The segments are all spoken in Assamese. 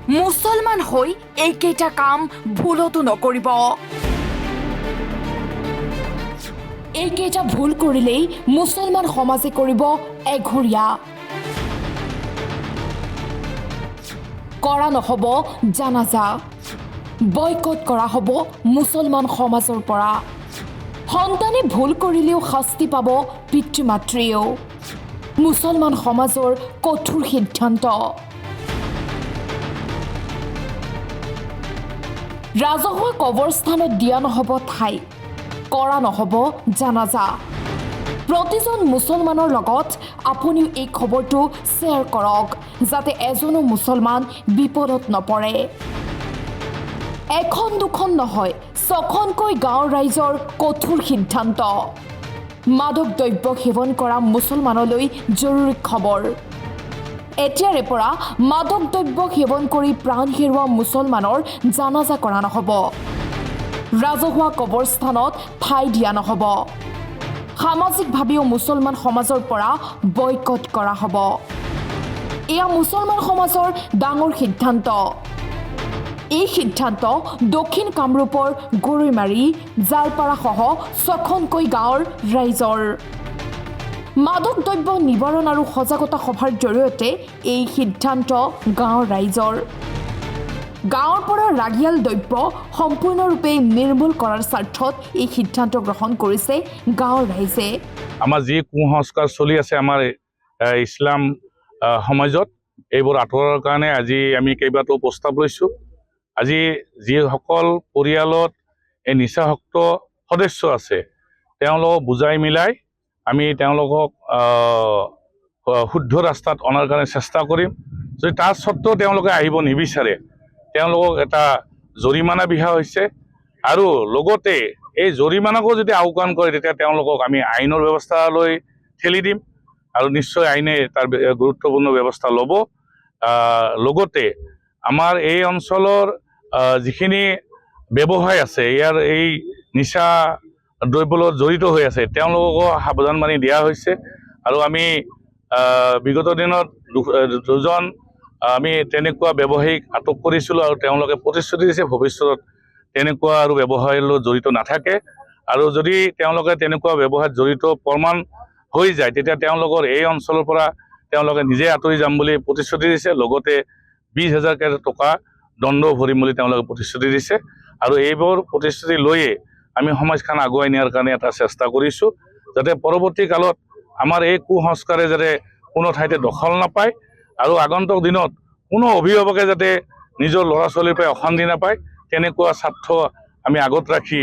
মুছলমান হৈ এইকেইটা কাম ভুলতো নকৰিব। এইকেইটা ভুল কৰিলেই মুছলমান সমাজে কৰিব এঘৰীয়া। কৰা নহ'ব জানাজা, বয়কট কৰা হ'ব মুছলমান সমাজৰ পৰা। সন্তানে ভুল কৰিলেও শাস্তি পাব পিতৃ মাতৃয়েও। মুছলমান সমাজৰ কঠোৰ সিদ্ধান্ত। ৰাজহুৱা কবৰস্থানত দিয়া নহ'ব ঠাই, কৰা নহ'ব জানাজা। প্ৰতিজন মুছলমানৰ লগত আপুনিও এই খবৰটো শ্বেয়াৰ কৰক, যাতে এজনো মুছলমান বিপদত নপৰে। এখন দুখন নহয়, 6খনকৈ গাঁৱৰ ৰাইজৰ কঠোৰ সিদ্ধান্ত। মাদক দ্ৰব্য সেৱন কৰা মুছলমানলৈ জৰুৰী খবৰ। এতিয়াৰে পৰা মাদক দ্ৰব্য সেৱন কৰি প্ৰাণ হেৰুওৱা মুছলমানৰ জানাজা কৰা নহ'ব। ৰাজহুৱা কবৰস্থানত ঠাই দিয়া নহ'ব। সামাজিকভাৱেও মুছলমান সমাজৰ পৰা বয়কট কৰা হ'ব। এয়া মুছলমান সমাজৰ ডাঙৰ সিদ্ধান্ত। এই সিদ্ধান্ত দক্ষিণ কামৰূপৰ গৰৈমাৰী, জালপাৰাসহ 6খনকৈ গাঁৱৰ ৰাইজৰ। মাদক দ্ৰব্য নিবাৰণ আৰু সজাগতা সভাৰ জৰিয়তে এই সিদ্ধান্ত গাঁৱৰ ৰাইজৰ। গাঁৱৰ পৰা ৰাগিয়াল দ্ৰব্য সম্পূৰ্ণৰূপে নিৰ্মূল কৰাৰ স্বাৰ্থত এই সিদ্ধান্ত গ্ৰহণ কৰিছে গাঁৱৰ ৰাইজে। আমাৰ যি কুসংস্কাৰ চলি আছে আমাৰ ইছলাম সমাজত, এইবোৰ আঁতৰাৰ কাৰণে আজি আমি কেইবাটাও প্ৰস্তাৱ লৈছোঁ। আজি যিসকল পৰিয়ালত এই নিচাসক্ত সদস্য আছে তেওঁলোকক বুজাই মিলাই আমি তেওঁলোকক শুদ্ধ ৰাস্তাত অনাৰ কাৰণে চেষ্টা কৰিম। যদি তাৰ স্বত্বেও তেওঁলোকে আহিব নিবিচাৰে, তেওঁলোকক এটা জৰিমনা বিহা হৈছে, আৰু লগতে এই জৰিমনাকো যদি আওকাণ কৰে তেতিয়া তেওঁলোকক আমি আইনৰ ব্যৱস্থালৈ ঠেলি দিম, আৰু নিশ্চয় আইনে তাৰ গুৰুত্বপূৰ্ণ ব্যৱস্থা ল'ব। লগতে আমাৰ এই অঞ্চলৰ যিখিনি ব্যৱসায় আছে, ইয়াৰ এই নিচা দ্ৰব্যৰ লগত জড়িত হৈ আছে, তেওঁলোককো সাৱধানবাণী দিয়া হৈছে। আৰু আমি বিগত দিনত দুজন আমি তেনেকুৱা ব্যৱসায়িক আটক কৰিছিলোঁ, আৰু তেওঁলোকে প্ৰতিশ্ৰুতি দিছে ভৱিষ্যতত তেনেকুৱা আৰু ব্যৱসায়ৰ লগত জড়িত নাথাকে। আৰু যদি তেওঁলোকে তেনেকুৱা ব্যৱসায়ত জড়িত প্ৰমাণ হৈ যায় তেতিয়া তেওঁলোকৰ এই অঞ্চলৰ পৰা তেওঁলোকে নিজে আঁতৰি যাম বুলি প্ৰতিশ্ৰুতি দিছে। লগতে 20,000 টকা দণ্ড ভৰিম বুলি তেওঁলোকে প্ৰতিশ্ৰুতি দিছে। আৰু এইবোৰ প্ৰতিশ্ৰুতি লৈয়ে আমি সমাজখন আগুৱাই নিয়াৰ কাৰণে এটা চেষ্টা কৰিছোঁ, যাতে পৰৱৰ্তী কালত আমাৰ এই কুসংস্কাৰে যাতে কোনো ঠাইতে দখল নাপায়, আৰু আগন্তুক দিনত কোনো অভিভাৱকে যাতে নিজৰ ল'ৰা ছোৱালীৰ পৰা অশান্তি নাপায়, তেনেকুৱা স্বাৰ্থ আমি আগত ৰাখি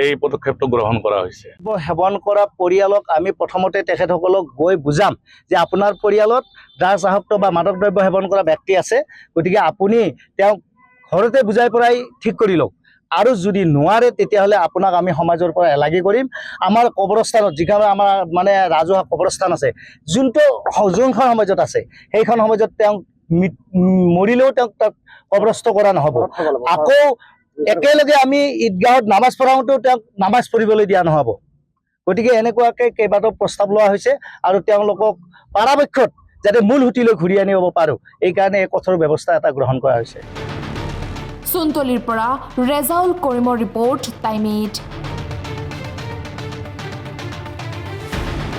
এই পদক্ষেপটো গ্ৰহণ কৰা হৈছে। সেৱন কৰা পৰিয়ালক আমি প্ৰথমতে তেখেতসকলক গৈ বুজাম যে আপোনাৰ পৰিয়ালত ড্ৰাগছ আসক্ত বা মাদক দ্ৰব্য সেৱন কৰা ব্যক্তি আছে, গতিকে আপুনি তেওঁক ঘৰতে বুজাই পৰাই ঠিক কৰি লওক। আৰু যদি নোৱাৰে তেতিয়াহ'লে আপোনাক আমি সমাজৰ পৰা এলাগি কৰিম। আমাৰ কবৰস্থানত যিখন আমাৰ মানে ৰাজহুৱা কবৰস্থান আছে, যোনখন সমাজত আছে সেইখন সমাজত তেওঁক মৰিলেও তেওঁক তাত কবৰস্থ কৰা নহ'ব। আকৌ একেলগে আমি ঈদগাহত নামাজ পঢ়াওঁতেও তেওঁক নামাজ পঢ়িবলৈ দিয়া নহ'ব। গতিকে এনেকুৱাকৈ কেইবাটাও প্ৰস্তাৱ লোৱা হৈছে, আৰু তেওঁলোকক পৰাপক্ষত যাতে মূল সুঁতিলৈ ঘূৰি আনিব পাৰোঁ এইকাৰণে এই কঠোৰ ব্যৱস্থা এটা গ্ৰহণ কৰা হৈছে। চুনতলিৰ পৰা ৰেজাউল কৰিমৰ ৰিপৰ্ট, টাইম 8।